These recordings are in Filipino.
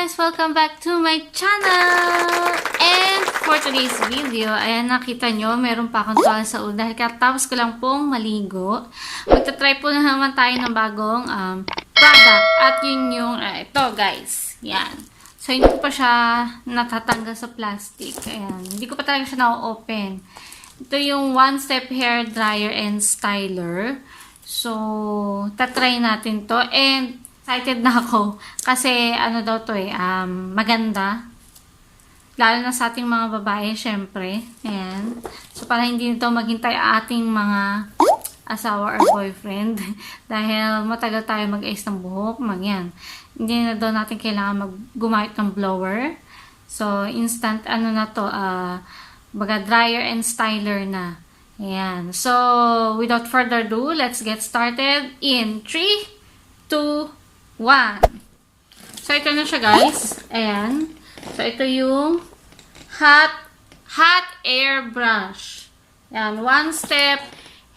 guys! Welcome back to my channel! And for today's video, ayan nakita nyo, meron pa akong tuwal sa ulo dahil katapos ko lang pong maligo. Magta-try po na naman tayo ng bagong product at yun yung, ito guys, yan. So hindi ko pa siya natatanggal sa plastic. Ayan, hindi ko pa talaga siya na-open. Ito yung One Step Hair Dryer and Styler. So, tatry natin to and excited na ako kasi ano daw to maganda. Lalo na sa ating mga babae, syempre. Ayan. So, para hindi nito maghintay ating mga asawa or boyfriend. Dahil matagal tayo mag-ayos ng buhok. Yan. Hindi na daw natin kailangan gumamit ng blower. So, instant ano na to, baga dryer and styler na. Ayan. So, without further ado, let's get started in 3, 2, 1. So, ito na siya guys. Ayan. So, ito yung hot air brush. Ayan. One step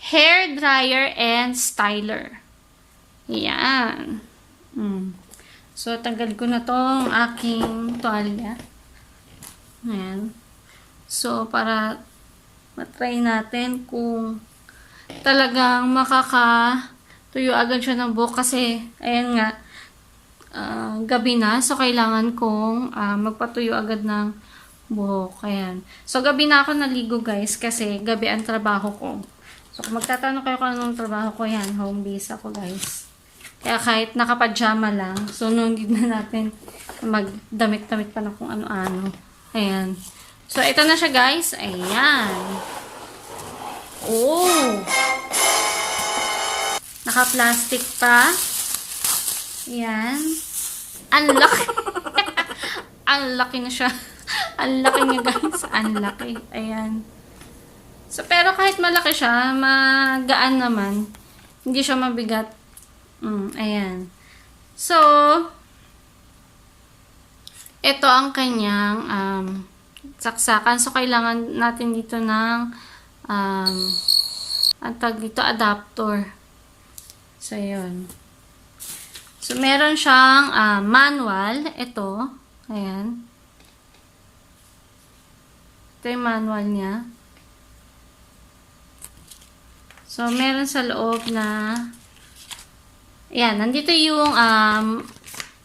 hair dryer and styler. Ayan. So, tanggal ko na tong aking tuwalya. Ayan. So, para matry natin kung talagang makakatuyo agad siya ng buhok kasi, ayan nga, gabi na. So, kailangan kong magpatuyo agad ng buhok. Ayan. So, gabi na ako naligo guys kasi gabi ang trabaho ko. So, kung magtatanong kayo kung anong trabaho ko, yan, home base ako guys. Kaya kahit nakapadyama lang, so, no need na natin magdamit-damit pa na kung ano-ano. Ayan. So, ito na siya guys. Ayan. Oh! Naka-plastic pa. Ayan. Ang laki. Ang laki na siya. Ang laki niya guys. Ang laki. Ayan. So, pero kahit malaki siya, magaan naman. Hindi siya mabigat. Ayan. So, ito ang kanyang saksakan. So, kailangan natin dito ng ang tag dito, adapter. So, yun. So, meron siyang manual. Ito. Ayan. Ito yung manual niya. So, meron sa loob na ayan. Nandito yung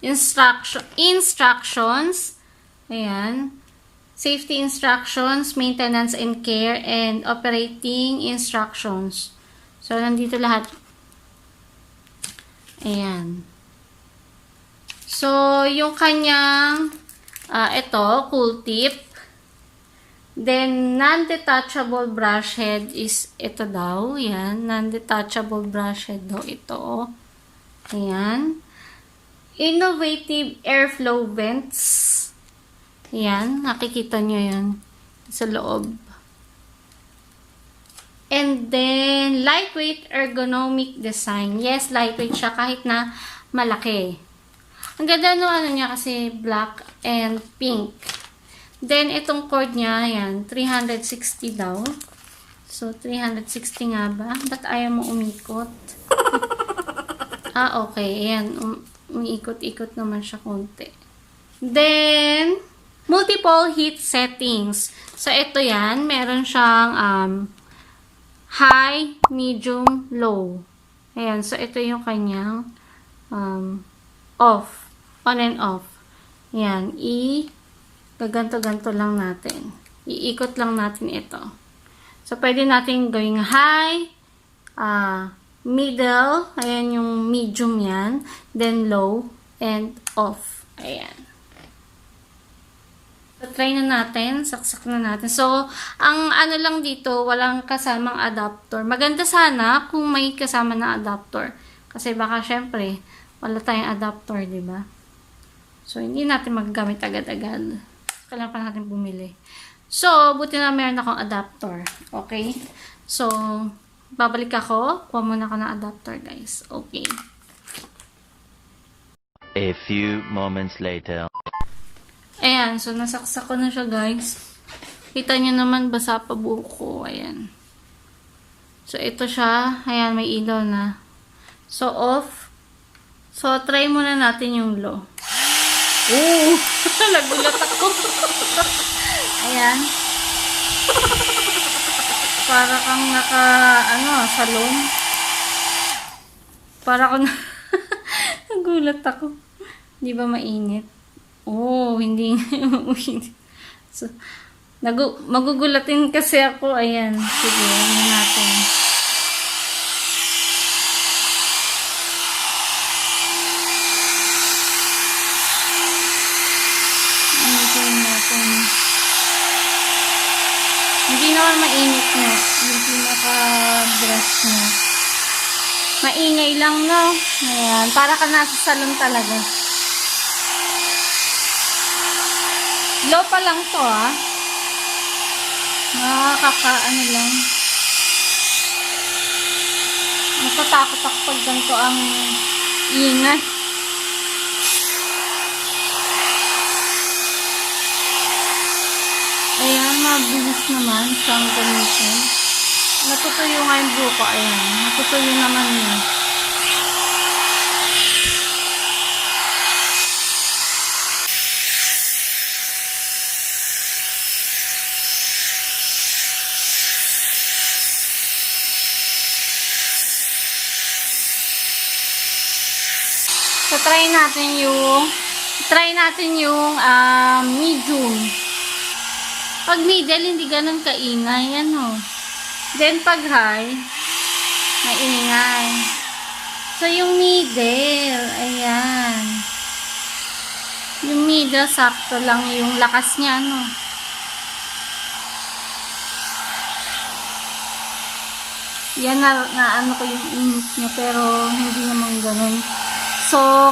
instructions. Ayan. Safety instructions, maintenance and care, and operating instructions. So, nandito lahat. Ayan. So, yung kanyang, ito, cool tip. Then, non-detachable brush head is ito daw. Ayan. Non-detachable brush head daw ito. Ayan. Innovative airflow vents. Ayan. Nakikita nyo yan sa loob. And then, lightweight ergonomic design. Yes, lightweight siya kahit na malaki. Ang ganda no ano niya kasi black and pink. Then, itong cord niya, ayan, 360 daw. So, 360 nga ba? Ba't ayaw mo umikot? Okay. Ayan, umiikot-ikot naman siya konti. Then, multiple heat settings. So, ito yan. Meron siyang high, medium, low. Ayan. So, ito yung kanyang off. On and off. Ayan. Gaganto-ganto lang natin. Iikot lang natin ito. So, pwede natin gawing high, middle, ayan yung medium yan, then low, and off. Ayan. So, try na natin, saksak na natin. So, ang ano lang dito, walang kasamang adapter. Maganda sana kung may kasama na adapter. Kasi baka syempre, wala tayong adapter, di ba? So, hindi natin magagamit agad-agad. Kailangan pa natin bumili. So, buti na meron akong adapter. Okay? So, babalik ako. Kuha muna ako ng adapter, guys. Okay. A few moments later. Ayan. So, nasaksak ko na siya, guys. Kita nyo naman, basa pa buhok ko. Ayan. So, ito siya. Ayan, may ilaw na. So, off. So, try muna natin yung low. Oo, nagulat ako. Ayan. Para kang salon. Para kang nagulat ako. Di ba mainit? Oh, hindi mainit. So, magugulatin kasi ako. Ayan. Sige, ano natin. Ano natin. Hindi naman mainit na. Yung pinaka-brush niya. Maingay lang, no? Ayan. Para ka nasa salon talaga. Low pa lang to, ah. Nakakaano lang. Natatakot ako pag ganito ang ingay. Ayan, mabilis naman siyang gamitin. Natutuyo nga yung buko. Ayan, natutuyo naman yun. So, try natin yung medium. Pag middle, hindi ganun kaingay. Ano. Then, pag high, maingay. So, yung middle, ayan. Yung middle, sakto lang yung lakas niya, ano. Yan, na ko yung init niya, pero hindi naman ganun. So,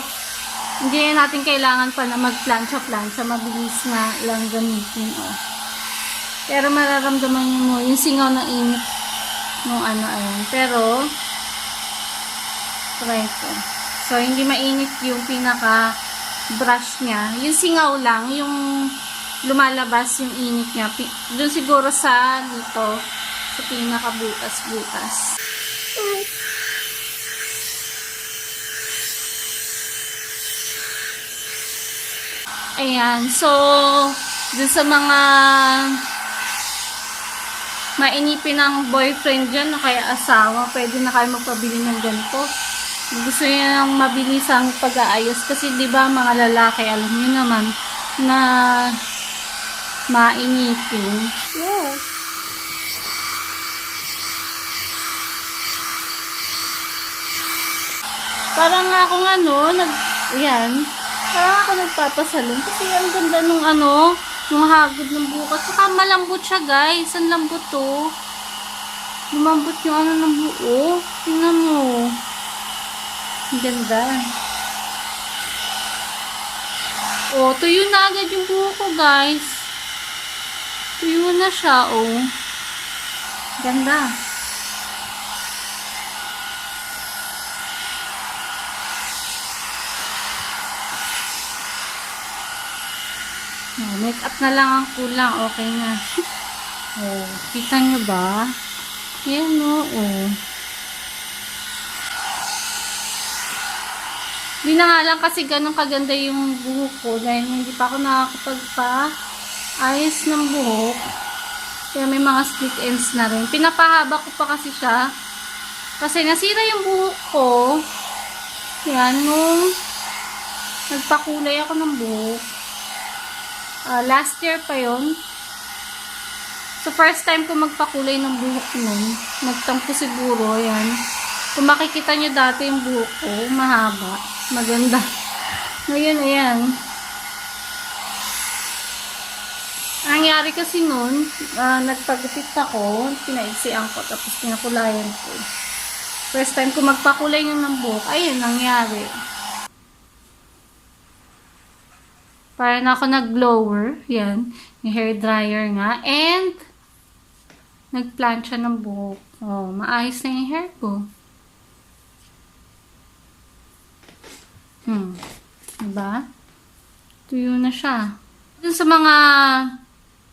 hindi natin kailangan pa na mag-plancha-plancha. Mabilis na lang gamitin, oh. Pero mararamdaman mo yung singaw ng init nung ayan. Pero, try ko. So, hindi mainit yung pinaka-brush niya. Yung singaw lang, yung lumalabas yung init niya. Doon siguro sa dito, sa pinaka-butas-butas. Ayan. So, dun sa mga mainipin ng boyfriend dyan, o kaya asawa, pwede na kayo magpabili ng ganito. Gusto nyo ng mabilisang pag-aayos. Kasi, di ba, mga lalaki, alam nyo naman, na mainipin. Yeah. Parang akong yan. Parang ako nagpapasalon. Kasi ang ganda nung nung hagod ng buko. Saka malambot siya, guys. Ang lambot to. Lumambot yung ng buo. Tingnan mo. Ang ganda. Oh, tuyo na agad yung buko, guys. Tuyo na siya, oh. Ganda. Oh, make up na lang ang kulang. Okay na. Oh, kita nyo ba? Yan, oh. Hindi na nga lang kasi ganun kaganda yung buhok ko dahil hindi pa ako nakakapagpa-ayos ng buhok. Kaya may mga split ends na rin. Pinapahaba ko pa kasi siya. Kasi nasira yung buhok ko. Yan, nung nagpakulay ako ng buhok. Last year pa yon. So, first time ko magpakulay ng buhok nun. Nagtampo siguro, yan. Kung makikita nyo dati yung buhok ko, mahaba. Maganda. Ngayon, ayan. Ang nangyari kasi nun, nagpagupit ako, pinaiksian ko, tapos pinakulayan ko. First time ko magpakulay ng buhok, ayun, nangyari. Para na ako nag-blower. Yan. Yung hair dryer nga. And, nag-plancha ng buhok. Oh, maayos na yung hair ko. Diba? Tuyo na siya. Dun sa mga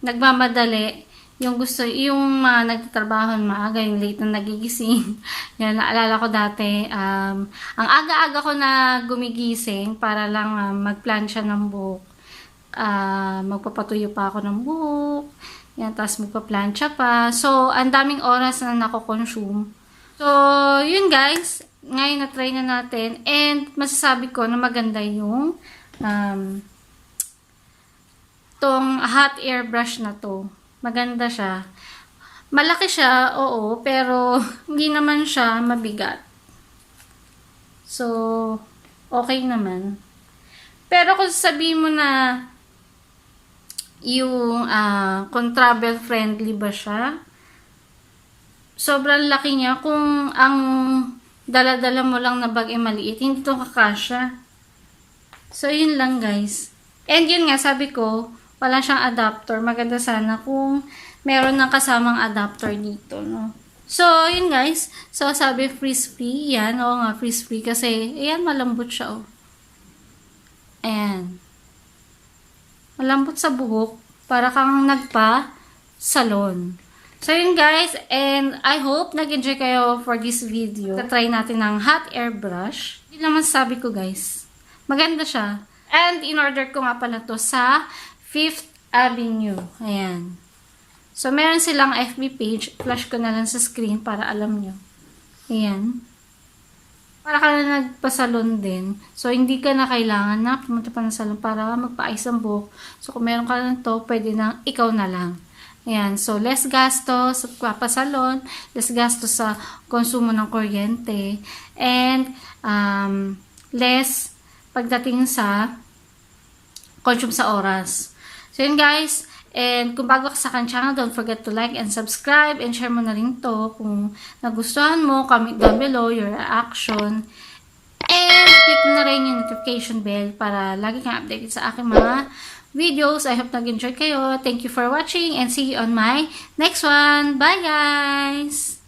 nagmamadali, yung gusto, yung nagtatrabaho maaga, yung late na nagigising. Yan, naalala ko dati, ang aga-aga ko na gumigising para lang magplan siya ng buhok. Magpapatuyo pa ako ng buhok. Yan, tapos magpa-plancha pa. So, ang daming oras na nako-consume. So, yun guys. Ngayon na-try na natin. And, masasabi ko na maganda yung tong hot air brush na to. Maganda siya. Malaki siya, oo, pero hindi naman siya mabigat. So, okay naman. Pero kung sabihin mo na yung kung travel friendly ba siya, sobrang laki niya. Kung ang dala-dala mo lang na bag ay maliit, hindi ito kakasya. So, yun lang guys. And yun nga, sabi ko, wala siyang adapter. Maganda sana kung meron ng kasamang adapter dito, no? So, yun guys. So, sabi freeze-free. Yan, oo nga, freeze-free. Kasi, ayan, malambot siya, oh. Ayan. Malambot sa buhok. Para kang nagpa-salon. So, yun guys, and I hope nag-enjoy kayo for this video. Try natin ng hot air brush. Yun naman sabi ko guys. Maganda siya. And in-order ko nga pala to sa 5th Avenue. Ayan. So, meron silang FB page. Flash ko na lang sa screen para alam nyo. Ayan. Para ka na nagpasalon din. So, hindi ka na kailangan na pumunta pa ng salon para magpa-ayos ang buhok. So, kung meron ka na to, pwede na ikaw na lang. Ayan, so less gastos sa papasalon, less gastos sa konsumo ng kuryente, and less pagdating sa consume sa oras. So yun guys, and kung bago ka sa akin channel, don't forget to like and subscribe, and share mo na rin to kung nagustuhan mo, comment down below your reaction, and click mo na rin yung notification bell para lagi kang updated sa aking mga videos. I hope nag-enjoy kayo. Thank you for watching and see you on my next one. Bye guys!